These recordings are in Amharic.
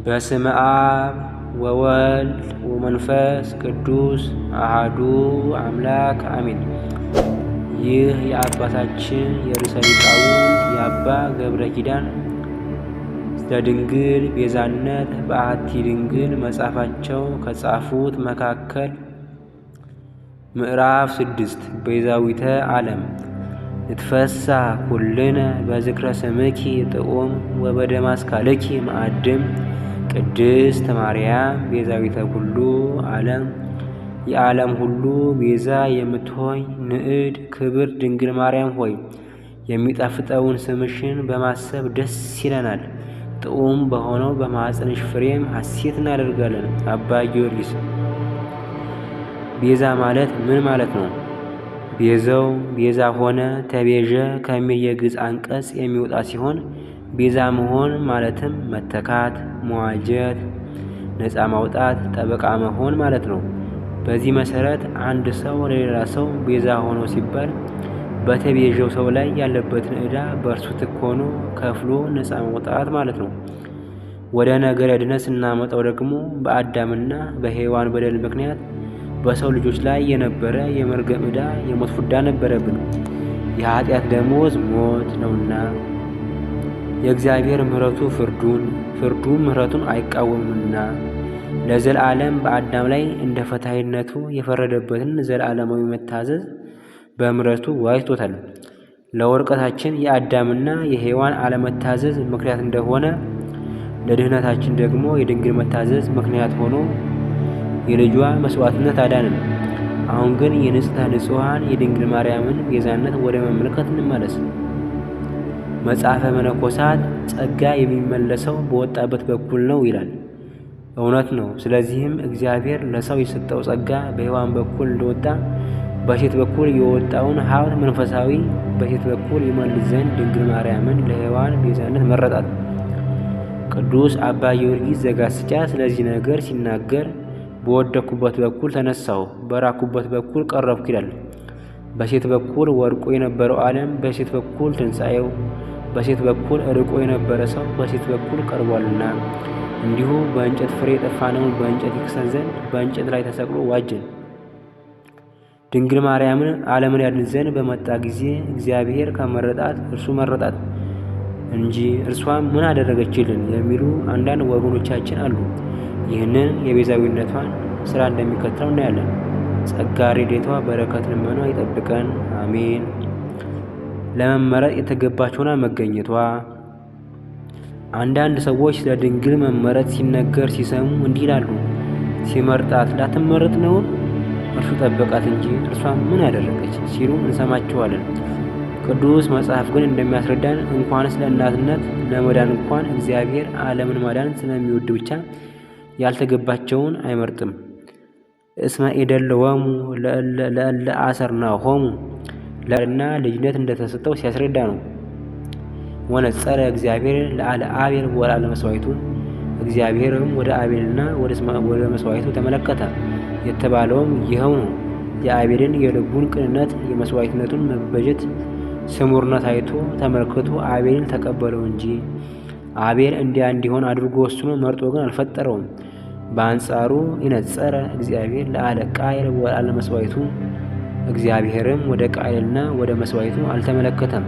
በስመ አብ ወወልድ ወመንፈስ ቅዱስ አሐዱ አምላክ አሜን። ይህ የአባታችን የርዕሰ ሊቃውንት የአባ ገብረ ኪዳን ዘድንግል ቤዛነት በአሐቲ ድንግል መጽሐፋቸው ከጻፉት መካከል ምዕራፍ 6 ቤዛዊተ ዓለም ንትፈሳ ኩልነ በዝክረ ስምኪ ጥዑም ወበደማስካልኪ ማዕድም ቅድስት ማርያም ቤዛዊተ ኩሉ ዓለም የዓለም ሁሉ ቤዛ የምትሆኝ ንዕድ ክብር ድንግል ማርያም ሆይ የሚጣፍጠውን ስምሽን በማሰብ ደስ ይለናል። ጥዑም በሆነው በማኅፀንሽ ፍሬም ሐሴት እናደርጋለን። አባ ጊዮርጊስ ቤዛ ማለት ምን ማለት ነው? ቤዘው ቤዛ ሆነ ተቤዠ ከሚል የግዕዝ አንቀጽ የሚወጣ ሲሆን ቤዛ መሆን ማለትም መተካት፣ መዋጀት፣ ነፃ ማውጣት፣ ጠበቃ መሆን ማለት ነው። በዚህ መሰረት አንድ ሰው ለሌላ ሰው ቤዛ ሆኖ ሲባል በተቤዠው ሰው ላይ ያለበትን ዕዳ በእርሱ ትክ ሆኖ ከፍሎ ነፃ ማውጣት ማለት ነው። ወደ ነገረ ድነት ስናመጣው ደግሞ በአዳምና በሔዋን በደል ምክንያት በሰው ልጆች ላይ የነበረ የመርገም ዕዳ የሞት ፍዳ ነበረብን። የኃጢአት ደሞዝ ሞት ነውና የእግዚአብሔር ምሕረቱ ፍርዱም ምሕረቱን አይቃወምምና ለዘላለም በአዳም ላይ እንደ ፈታሂነቱ የፈረደበትን ዘላለማዊ መታዘዝ በምሕረቱ ዋጅቶታል። ለውድቀታችን የአዳምና የሔዋን አለመታዘዝ ምክንያት እንደሆነ ለድህነታችን ደግሞ የድንግል መታዘዝ ምክንያት ሆኖ የልጇ መስዋዕትነት አዳንን። አሁን ግን የንጽሕተ ንጹሐን የድንግል ማርያምን ቤዛነት ወደ መመልከት እንመለስ። መጽሐፈ መነኮሳት ጸጋ የሚመለሰው በወጣበት በኩል ነው ይላል። እውነት ነው። ስለዚህም እግዚአብሔር ለሰው የሰጠው ጸጋ በሔዋን በኩል እንደወጣ በሴት በኩል የወጣውን ሀብት መንፈሳዊ በሴት በኩል ይመልስ ዘንድ ድንግል ማርያምን ለሔዋን ቤዛነት መረጣት። ቅዱስ አባ ጊዮርጊስ ዘጋስጫ ስለዚህ ነገር ሲናገር በወደኩበት በኩል ተነሳሁ፣ በራኩበት በኩል ቀረብኩ ይላል። በሴት በኩል ወድቆ የነበረው ዓለም በሴት በኩል ትንሣኤው፣ በሴት በኩል ርቆ የነበረ ሰው በሴት በኩል ቀርቧልና እንዲሁ በእንጨት ፍሬ የጠፋነውን በእንጨት ይክሰን ዘንድ በእንጨት ላይ ተሰቅሎ ዋጀን። ድንግል ማርያምን ዓለምን ያድን ዘንድ በመጣ ጊዜ እግዚአብሔር ከመረጣት እርሱ መረጣት እንጂ እርሷም ምን አደረገችልን የሚሉ አንዳንድ ወገኖቻችን አሉ። ይህንን የቤዛዊነቷን ስራ እንደሚከተለው እናያለን። ጸጋ ረድኤቷ በረከት ልመኗ ይጠብቀን፣ አሜን። ለመመረጥ የተገባች ሆና መገኘቷ። አንዳንድ ሰዎች ስለ ድንግል መመረጥ ሲነገር ሲሰሙ እንዲህ ይላሉ፣ ሲመርጣት ላትመረጥ ነው? እርሱ ጠበቃት እንጂ እርሷ ምን አደረገች ሲሉ እንሰማቸዋለን። ቅዱስ መጽሐፍ ግን እንደሚያስረዳን እንኳንስ ለእናትነት ለመዳን እንኳን እግዚአብሔር ዓለምን ማዳን ስለሚወድ ብቻ ያልተገባቸውን አይመርጥም። እስመ ኢደልወሙ ለእለ አሰርናሆሙ ለና ልጅነት እንደተሰጠው ሲያስረዳ ነው። ወነጸረ እግዚአብሔር ለአለ አቤል ወለአለ መስዋዕቱ እግዚአብሔርም ወደ አቤልና ወደ መስዋዕቱ ተመለከተ የተባለውም ይኸው ነው። የአቤልን የልቡን ቅንነት የመስዋዕትነቱን መበጀት ስሙርነት አይቶ ተመልክቶ አቤልን ተቀበለው እንጂ አቤል እንዲሆን አድርጎ ወስኖ መርጦ ግን አልፈጠረውም። በአንጻሩ ይነጸረ እግዚአብሔር ለአለ ቃየል ወለአለ መስዋዕቱ እግዚአብሔርም ወደ ቃየልና ወደ መስዋዕቱ አልተመለከተም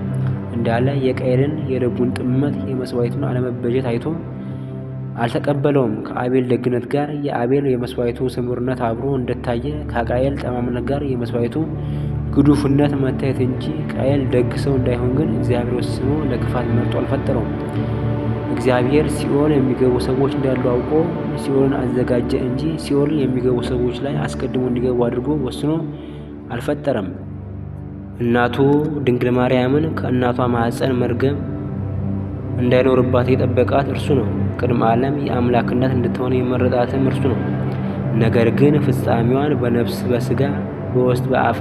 እንዳለ የቃየልን የልቡን ጥመት የመስዋዕቱን አለመበጀት አይቶ አልተቀበለውም። ከአቤል ደግነት ጋር የአቤል የመስዋዕቱ ስሙርነት አብሮ እንደታየ ከቃየል ጠማምነት ጋር የመስዋዕቱ ግዱፍነት መታየት እንጂ ቃየል ደግ ሰው እንዳይሆን ግን እግዚአብሔር ወስኖ ለክፋት መርጦ አልፈጠረውም። እግዚአብሔር ሲኦል የሚገቡ ሰዎች እንዳሉ አውቆ ሲኦልን አዘጋጀ እንጂ ሲኦል የሚገቡ ሰዎች ላይ አስቀድሞ እንዲገቡ አድርጎ ወስኖ አልፈጠረም። እናቱ ድንግል ማርያምን ከእናቷ ማኅፀን መርገም እንዳይኖርባት የጠበቃት እርሱ ነው። ቅድመ ዓለም የአምላክነት እንድትሆን የመረጣትም እርሱ ነው። ነገር ግን ፍጻሜዋን በነፍስ በሥጋ በውስጥ በአፋ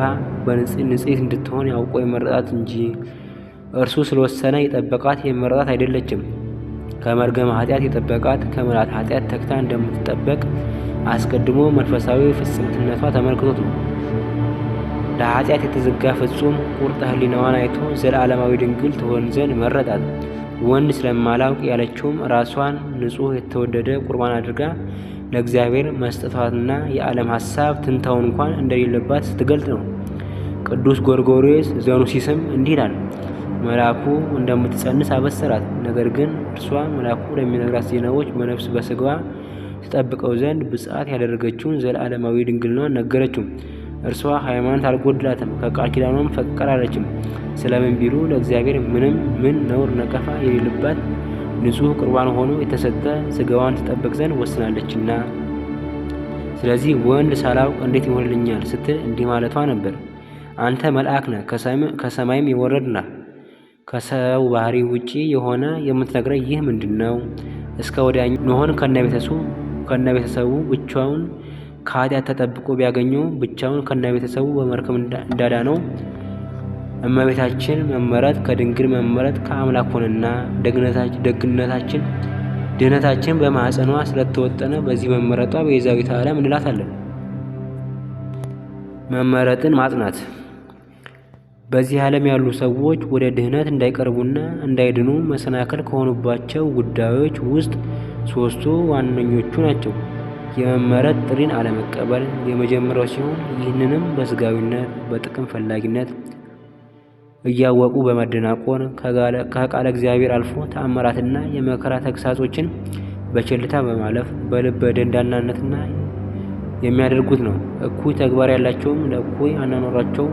ንጽሕት እንድትሆን ያውቆ የመረጣት እንጂ እርሱ ስለወሰነ የጠበቃት የመረጣት አይደለችም። ከመርገም ኃጢአት የጠበቃት ከምልዓተ ኃጢአት ተግታ እንደምትጠበቅ አስቀድሞ መንፈሳዊ ፍጽምትነቷ ተመልክቶት ነው። ለኃጢአት የተዘጋ ፍጹም ቁርጠ ሕሊናዋን አይቶ ዘላለማዊ ድንግል ትሆን ዘንድ መረጣት። ወንድ ስለማላውቅ ያለችውም ራሷን ንጹሕ የተወደደ ቁርባን አድርጋ ለእግዚአብሔር መስጠቷና የዓለም ሐሳብ ትንታውን እንኳን እንደሌለባት ስትገልጥ ነው። ቅዱስ ጎርጎርዮስ ዘኑሲስም እንዲህ ይላል። መልአኩ እንደምትጸንስ አበሰራት። ነገር ግን እርሷ መልአኩ ለሚነግራት ዜናዎች በነፍስ በሥጋዋ ትጠብቀው ዘንድ ብፅዓት ያደረገችውን ዘለዓለማዊ ድንግልናዋን ነገረችው። እርሷ ሃይማኖት አልጎድላትም፣ ከቃል ኪዳኗም ፈቀቅ አላለችም። ስለምን ቢሉ ለእግዚአብሔር ምን ነውር ነቀፋ የሌለባት ንጹሕ ቁርባን ሆኖ የተሰጠ ሥጋዋን ትጠብቅ ዘንድ ወስናለችና። ስለዚህ ወንድ ሳላውቅ እንዴት ይሆንልኛል ስትል እንዲህ ማለቷ ነበር። አንተ መልአክ ነህ፣ ከሰማይም የወረድና ከሰው ባህሪ ውጪ የሆነ የምትነግረኝ ይህ ምንድን ነው? እስከ ወዲያኛው ኖኅን ከነቤተሰቡ ብቻውን ከኃጢአት ተጠብቆ ቢያገኘው ብቻውን ከነቤተሰቡ በመርከብ እንዳዳነው እመቤታችን መመረጥ ከድንግል መመረጥ ከአምላክ ሆነና ድህነታችን በማኅፀኗ ስለተወጠነ በዚህ መመረጧ ቤዛዊተ ዓለም እንላታለን። መመረጥን ማጽናት በዚህ ዓለም ያሉ ሰዎች ወደ ድህነት እንዳይቀርቡና እንዳይድኑ መሰናክል ከሆኑባቸው ጉዳዮች ውስጥ ሦስቱ ዋነኞቹ ናቸው። የመመረጥ ጥሪን አለመቀበል የመጀመሪያው ሲሆን ይህንንም በሥጋዊነት በጥቅም ፈላጊነት እያወቁ በመደናቆር ከቃለ እግዚአብሔር አልፎ ተአምራትና የመከራ ተግሳጾችን በቸልታ በማለፍ በልበ ደንዳናነትና የሚያደርጉት ነው። እኩይ ተግባር ያላቸውም ለእኩይ አኗኗራቸው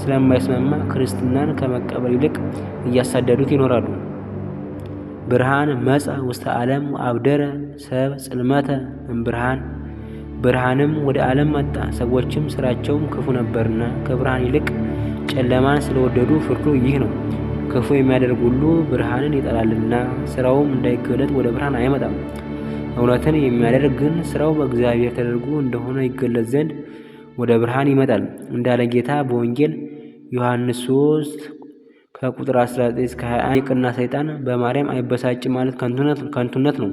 ስለማይስማማ ክርስትናን ከመቀበል ይልቅ እያሳደዱት ይኖራሉ። ብርሃን መጻ ውስተ ዓለም ወአብደረ ሰብ ጽልመተ እምብርሃን ብርሃንም ወደ ዓለም መጣ፣ ሰዎችም ስራቸውም ክፉ ነበርና ከብርሃን ይልቅ ጨለማን ስለወደዱ ፍርዱ ይህ ነው። ክፉ የሚያደርግ ሁሉ ብርሃንን ይጠላልና ስራውም እንዳይገለጥ ወደ ብርሃን አይመጣም። እውነትን የሚያደርግ ግን ስራው በእግዚአብሔር ተደርጎ እንደሆነ ይገለጽ ዘንድ ወደ ብርሃን ይመጣል እንዳለ ጌታ በወንጌል ዮሐንስ 3 ከቁጥር 19 እስከ 21 የቅና ሰይጣን በማርያም አይበሳጭም ማለት ከንቱነት ነው።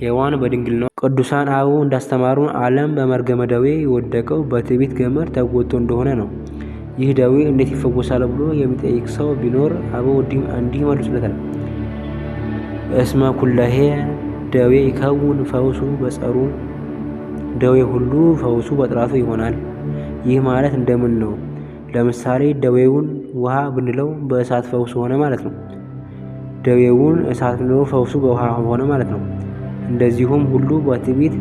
ሔዋን በድንግልና ቅዱሳን አበው እንዳስተማሩ ዓለም በመርገመ ደዌ የወደቀው በትዕቢት ገመድ ተጎድቶ እንደሆነ ነው። ይህ ደዌ እንዴት ይፈወሳል ብሎ የሚጠይቅ ሰው ቢኖር አበው እንዲህ ይመልሱለታል። እስመ ኩለሄ ደዌ ይከውን ፈውሱ በጸሩ ደዌ ሁሉ ፈውሱ በጥራቱ ይሆናል። ይህ ማለት እንደምን ነው? ለምሳሌ ደዌውን ውሃ ብንለው በእሳት ፈውሱ ሆነ ማለት ነው። ደዌውን እሳት ብንለው ፈውሱ በውሃ ሆነ ማለት ነው። እንደዚሁም ሁሉ በትዕቢት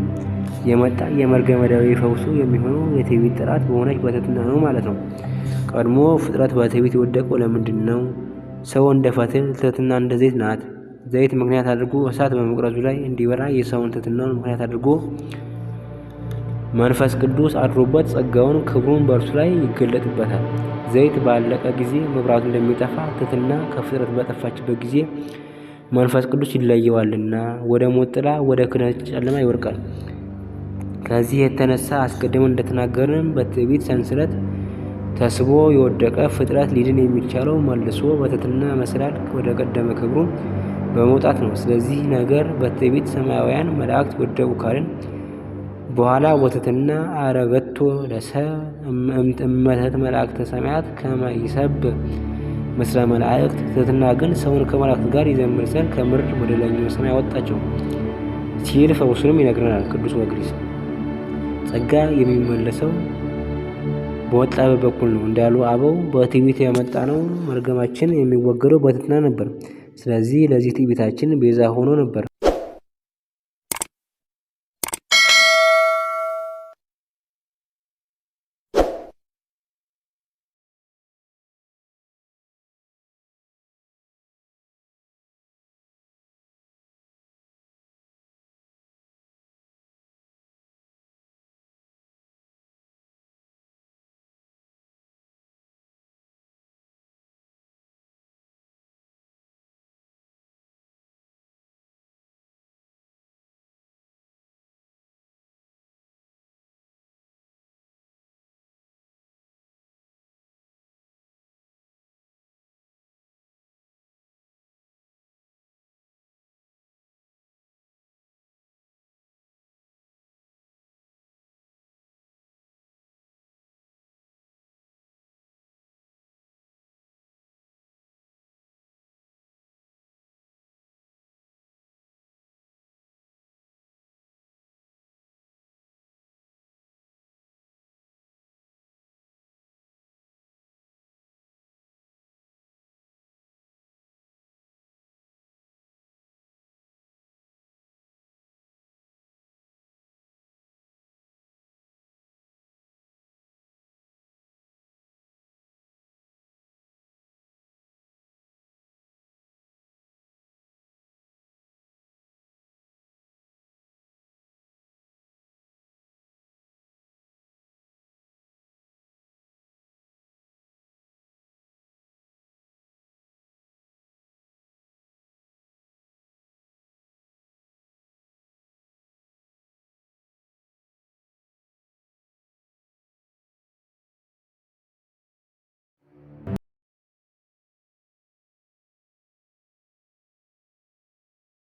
የመጣ የመርገመ ደዌ ፈውሱ የሚሆነው የትዕቢት ጥራት በሆነች በትሕትና ነው ማለት ነው። ቀድሞ ፍጥረት በትዕቢት የወደቀው ለምንድን ነው? ሰው እንደ ፈትል ትሕትና እንደ ዘይት ናት። ዘይት ምክንያት አድርጎ እሳት በመቅረዙ ላይ እንዲበራ የሰውን ትሕትናውን ምክንያት አድርጎ መንፈስ ቅዱስ አድሮበት ጸጋውን ክብሩን በእርሱ ላይ ይገለጥበታል። ዘይት ባለቀ ጊዜ መብራቱ እንደሚጠፋ ትሕትና ከፍጥረት በጠፋችበት ጊዜ መንፈስ ቅዱስ ይለየዋልና ወደ ሞት ጥላ ወደ ክህደት ጨለማ ይወድቃል። ከዚህ የተነሳ አስቀድመን እንደተናገርን በትዕቢት ሰንሰለት ተስቦ የወደቀ ፍጥረት ሊድን የሚቻለው መልሶ በትሕትና መሰላል ወደ ቀደመ ክብሩ በመውጣት ነው። ስለዚህ ነገር በትዕቢት ሰማያውያን መላእክት ወደቁ ካልን በኋላ ወትሕትና አረገቶ ለሰብ እምትእመተት መላእክተ ሰማያት ከመ ይሰብሕ ምስለ መላእክት። ትሕትና ግን ሰውን ከመላእክት ጋር ይዘምር ዘንድ ከምድር ወደ ላይኛው ሰማይ አወጣቸው ሲል ፈውሱንም ይነግረናል ቅዱስ ወግሪስ። ጸጋ የሚመለሰው በወጣበት በኩል ነው እንዳሉ አበው በትዕቢት የመጣ ነው። መርገማችን የሚወገደው በትሕትና ነበር። ስለዚህ ለዚህ ትዕቢታችን ቤዛ ሆኖ ነበር።